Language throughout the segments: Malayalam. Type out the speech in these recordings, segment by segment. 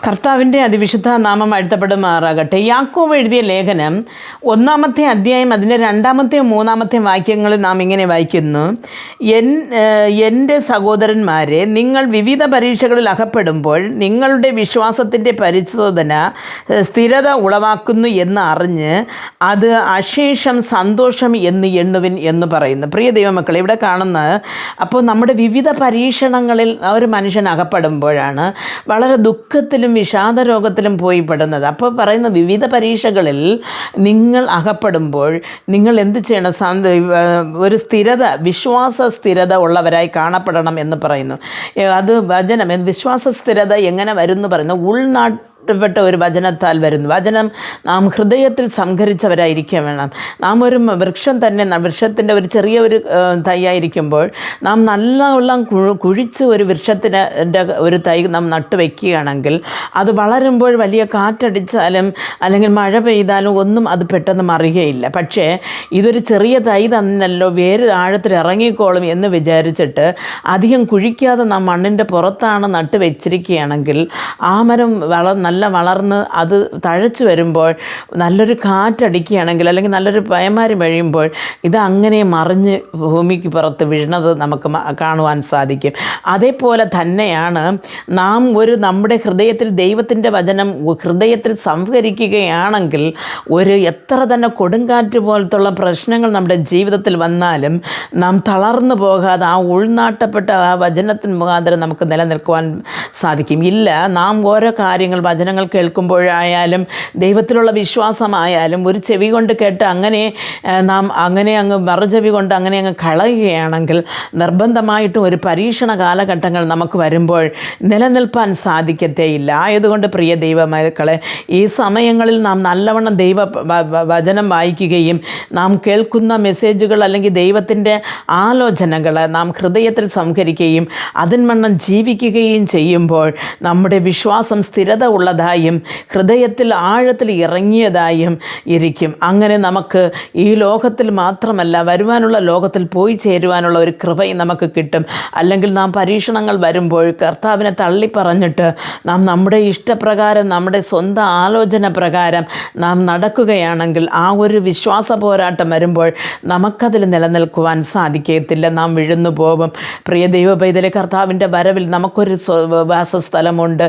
കർത്താവിൻ്റെ അതിവിശുദ്ധ നാമം വാഴ്ത്തപ്പെടുമാറാകട്ടെ. യാക്കോബ് എഴുതിയ ലേഖനം 1-ാമത്തെ അധ്യായം അതിൻ്റെ 2-ാമത്തെയും 3-ാമത്തെയും വാക്യങ്ങളിൽ നാം ഇങ്ങനെ വായിക്കുന്നു: എൻ്റെ സഹോദരന്മാരെ, നിങ്ങൾ വിവിധ പരീക്ഷകളിൽ അകപ്പെടുമ്പോൾ നിങ്ങളുടെ വിശ്വാസത്തിൻ്റെ പരിശോധന സ്ഥിരത ഉളവാക്കുന്നു എന്ന് അറിഞ്ഞ് അത് അശേഷം സന്തോഷം എന്ന് എണ്ണുവിൻ എന്ന് പറയുന്നു. പ്രിയ ദൈവമക്കളെ, ഇവിടെ കാണുന്നത് അപ്പോൾ നമ്മുടെ വിവിധ പരീക്ഷണങ്ങളിൽ ഒരു മനുഷ്യൻ അകപ്പെടുമ്പോഴാണ് വളരെ ദുഃഖത്തിലും വിഷാദരോഗത്തിലും പോയി പെടുന്നത്. അപ്പോൾ പറയുന്ന വിവിധ പരീക്ഷകളിൽ നിങ്ങൾ അകപ്പെടുമ്പോൾ നിങ്ങൾ എന്ത് ചെയ്യണം? ഒരു സ്ഥിരത, വിശ്വാസ സ്ഥിരത ഉള്ളവരായി കാണപ്പെടണം എന്ന് പറയുന്നു. അത് വചനം വിശ്വാസ സ്ഥിരത എങ്ങനെ വരും എന്ന് പറയുന്നു. പ്പെട്ട ഒരു വചനത്താൽ വരുന്നു. വചനം നാം ഹൃദയത്തിൽ സംഭരിച്ചവരായിരിക്കുക വേണം. നാം ഒരു വൃക്ഷം തന്നെ, വൃക്ഷത്തിൻ്റെ ഒരു ചെറിയ ഒരു തൈയായിരിക്കുമ്പോൾ നാം നല്ലവണ്ണം കുഴിച്ച് ഒരു വൃക്ഷത്തിന് ഒരു തൈ നാം നട്ടുവെക്കുകയാണെങ്കിൽ അത് വളരുമ്പോൾ വലിയ കാറ്റടിച്ചാലും അല്ലെങ്കിൽ മഴ പെയ്താലും ഒന്നും അത് പെട്ടെന്ന് മറിയുകയില്ല. പക്ഷേ ഇതൊരു ചെറിയ തൈ തന്നല്ലോ, വേര് ആഴത്തിൽ ഇറങ്ങിക്കോളും എന്ന് വിചാരിച്ചിട്ട് അധികം കുഴിക്കാതെ നാം മണ്ണിൻ്റെ പുറത്താണ് നട്ട് വെച്ചിരിക്കുകയാണെങ്കിൽ ആ മരം നല്ല വളർന്ന് അത് തഴച്ചു വരുമ്പോൾ നല്ലൊരു കാറ്റടിക്കുകയാണെങ്കിൽ അല്ലെങ്കിൽ നല്ലൊരു പേമാരി വഴിയുമ്പോൾ ഇത് അങ്ങനെ മറിഞ്ഞ് ഭൂമിക്ക് പുറത്ത് വീഴുന്നത് നമുക്ക് കാണുവാൻ സാധിക്കും. അതേപോലെ തന്നെയാണ് നാം നമ്മുടെ ഹൃദയത്തിൽ ദൈവത്തിൻ്റെ വചനം ഹൃദയത്തിൽ സംഭരിക്കുകയാണെങ്കിൽ എത്ര തന്നെ കൊടുങ്കാറ്റ് പോലത്തുള്ള പ്രശ്നങ്ങൾ നമ്മുടെ ജീവിതത്തിൽ വന്നാലും നാം തളർന്നു പോകാതെ ആ ഉൾനാട്ടപ്പെട്ട ആ വചനത്തിന് മുഖാന്തരം നമുക്ക് നിലനിൽക്കുവാൻ സാധിക്കും. ഇല്ല, നാം ഓരോ കാര്യങ്ങൾ വചനങ്ങൾ കേൾക്കുമ്പോഴായാലും ദൈവത്തിലുള്ള വിശ്വാസമായാലും ഒരു ചെവി കൊണ്ട് കേട്ട് നാം അങ്ങ് മറുചെവി കൊണ്ട് അങ്ങ് കളയുകയാണെങ്കിൽ നിർബന്ധമായിട്ടും ഒരു പരീക്ഷണ കാലഘട്ടങ്ങൾ നമുക്ക് വരുമ്പോൾ നിലനിൽപ്പാൻ സാധിക്കത്തേയില്ല. ആയതുകൊണ്ട് പ്രിയ ദൈവമക്കളെ, ഈ സമയങ്ങളിൽ നാം നല്ലവണ്ണം വചനം വായിക്കുകയും നാം കേൾക്കുന്ന മെസ്സേജുകൾ അല്ലെങ്കിൽ ദൈവത്തിൻ്റെ ആലോചനകൾ നാം ഹൃദയത്തിൽ സംഭരിക്കുകയും അതിൻവണ്ണം ജീവിക്കുകയും ചെയ്യുമ്പോൾ നമ്മുടെ വിശ്വാസം സ്ഥിരത ഉള്ളതായും ഹൃദയത്തിൽ ആഴത്തിൽ ഇറങ്ങിയതായും ഇരിക്കും. അങ്ങനെ നമുക്ക് ഈ ലോകത്തിൽ മാത്രമല്ല വരുവാനുള്ള ലോകത്തിൽ പോയി ചേരുവാനുള്ള ഒരു കൃപയും നമുക്ക് കിട്ടും. അല്ലെങ്കിൽ നാം പരീക്ഷണങ്ങൾ വരുമ്പോൾ കർത്താവിനെ തള്ളിപ്പറഞ്ഞിട്ട് നാം നമ്മുടെ ഇഷ്ടപ്രകാരം നമ്മുടെ സ്വന്തം ആലോചന പ്രകാരം നാം നടക്കുകയാണെങ്കിൽ ആ ഒരു വിശ്വാസ പോരാട്ടം വരുമ്പോൾ നമുക്കതിൽ നിലനിൽക്കുവാൻ സാധിക്കത്തില്ല. നാം വിഴുന്നു പോകും. പ്രിയ ദൈവ പൈതലെ, കർത്താവിൻ്റെ വരവിൽ നമുക്കൊരു വാസസ്ഥലമുണ്ട്.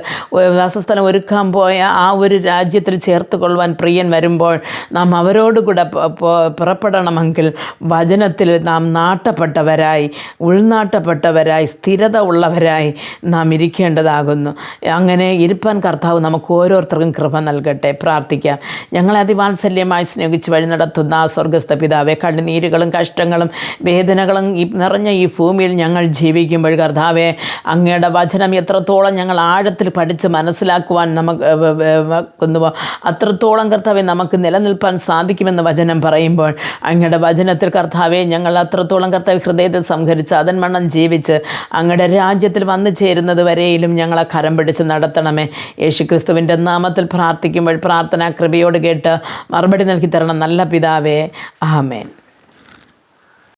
വാസസ്ഥലം ഒരുക്കാൻ പോയ ആ ഒരു രാജ്യത്തിൽ ചേർത്ത് കൊള്ളുവാൻ പ്രിയൻ വരുമ്പോൾ നാം അവരോടുകൂടെ പുറപ്പെടണമെങ്കിൽ വചനത്തിൽ നാം നാട്ടപ്പെട്ടവരായി, ഉൾനാട്ടപ്പെട്ടവരായി, സ്ഥിരത ഉള്ളവരായി നാം ഇരിക്കേണ്ടതാകുന്നു. അങ്ങനെ ഇരുപ്പാൻ കർത്താവ് നമുക്ക് ഓരോരുത്തർക്കും കൃപ നൽകട്ടെ. പ്രാർത്ഥിക്കാം. ഞങ്ങളെ അതിവാത്സല്യമായി സ്നേഹിച്ച് വഴി നടത്തുന്ന ആ സ്വർഗസ്ഥ പിതാവേ, കണ്ണുനീരുകളും കഷ്ടങ്ങളും വേദനകളും നിറഞ്ഞ ഈ ഭൂമിയിൽ ഞങ്ങൾ ജീവിക്കുമ്പോൾ കർത്താവേ, അങ്ങയുടെ വചനം എത്രത്തോളം ഞങ്ങൾ ആഴത്തിൽ പഠിച്ച് മനസ്സിലാക്കുവാൻ നമുക്ക് അത്രത്തോളം കർത്താവെ നമുക്ക് നിലനിൽപ്പാൻ സാധിക്കുമെന്ന് വചനം പറയുമ്പോൾ അങ്ങയുടെ വചനത്തിൽ കർത്താവെ ഞങ്ങൾ അത്രത്തോളം കർത്താവ് ഹൃദയത്തിൽ സംഹരിച്ച് അതൻവണ്ണം ജീവിച്ച് അങ്ങയുടെ രാജ്യത്തിൽ വന്നു ചേരുന്നത് വരെയിലും ഞങ്ങളെ കരം പിടിച്ച് നടത്തണമേ. യേശുക്രിസ്തുവിൻ്റെ നാമത്തിൽ പ്രാർത്ഥിക്കുമ്പോൾ പ്രാർത്ഥനാ കൃപയോട് കേട്ട് മറുപടി നൽകി തരണം നല്ല പിതാവേ. ആമേൻ.